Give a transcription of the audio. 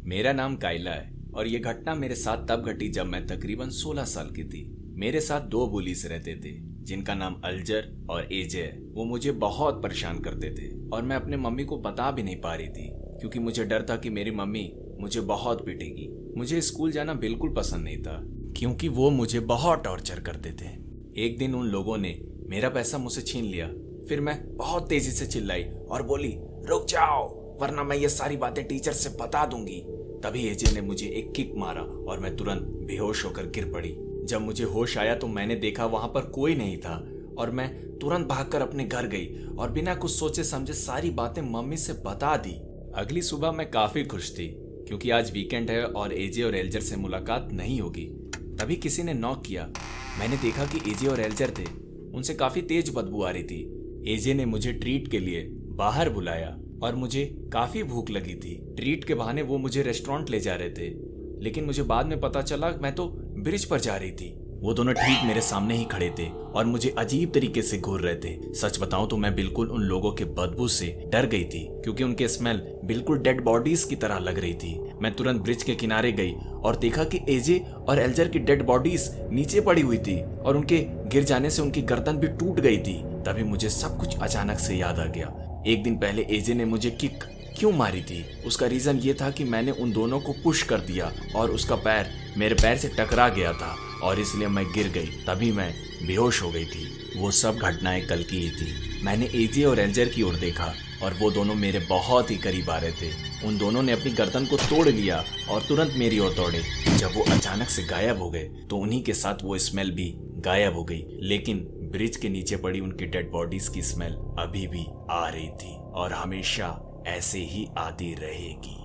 मेरा नाम काइला है और ये घटना मेरे साथ तब घटी जब मैं तकरीबन 16 साल की थी। मेरे साथ दो बुलीस रहते थे जिनका नाम अल्जर और एजे है। वो मुझे बहुत परेशान करते थे और मैं अपने मम्मी को बता भी नहीं पा रही थी क्योंकि मुझे डर था कि मेरी मम्मी मुझे बहुत पीटेगी। मुझे स्कूल जाना बिल्कुल पसंद नहीं था क्योंकि वो मुझे बहुत टॉर्चर करते थे। एक दिन उन लोगों ने मेरा पैसा मुझसे छीन लिया। फिर मैं बहुत तेजी से चिल्लाई और बोली, रुक जाओ वरना मैं ये सारी बातें टीचर से बता दूंगी। तभी एजे ने मुझे एक किक मारा और मैं तुरंत बेहोश होकर गिर पड़ी। जब मुझे होश आया तो मैंने देखा वहां पर कोई नहीं था और मैं तुरंत भागकर अपने घर गई और बिना कुछ सोचे समझे सारी बातें मम्मी से बता दी। अगली सुबह मैं काफी खुश थी क्योंकि आज वीकेंड है और एजे और एल्जर से मुलाकात नहीं होगी। तभी किसी ने नॉक किया। मैंने देखा कि एजे और एल्जर थे। उनसे काफी तेज बदबू आ रही थी। एजे ने मुझे ट्रीट के लिए बाहर बुलाया और मुझे काफी भूख लगी थी। ट्रीट के बहाने वो मुझे रेस्टोरेंट ले जा रहे थे, लेकिन मुझे बाद में पता चला मैं तो ब्रिज पर जा रही थी। वो दोनों ठीक मेरे सामने ही खड़े थे और मुझे अजीब तरीके से घूर रहे थे। सच बताऊं तो मैं बिल्कुल उन लोगों के बदबू से डर गई थी क्योंकि उनके स्मेल बिल्कुल डेड बॉडीज की तरह लग रही थी। मैं तुरंत ब्रिज के किनारे गई और देखा कि एजे और एल्जर की डेड बॉडीज नीचे पड़ी हुई थी और उनके गिर जाने से उनकी गर्दन भी टूट गई थी। तभी मुझे सब कुछ अचानक से याद आ गया। एक दिन पहले एजे ने मुझे किक क्यों मारी थी? उसका रीजन ये था कि मैंने उन दोनों को पुश कर दिया और उसका पैर मेरे पैर से टकरा गया था और इसलिए मैं गिर गई। तभी मैं बेहोश हो गई थी। वो सब घटनाएं कल की ही थी। मैंने एजे और एल्जर की ओर देखा और वो दोनों मेरे बहुत ही करीब आ रहे थे। उन दोनों ने अपनी गर्दन को तोड़ लिया और तुरंत मेरी ओर दौड़े। जब वो अचानक से गायब हो गए तो उन्हीं के साथ वो स्मेल भी गायब हो गई, लेकिन ब्रिज के नीचे पड़ी उनकी डेड बॉडीज की स्मेल अभी भी आ रही थी और हमेशा ऐसे ही आती रहेगी।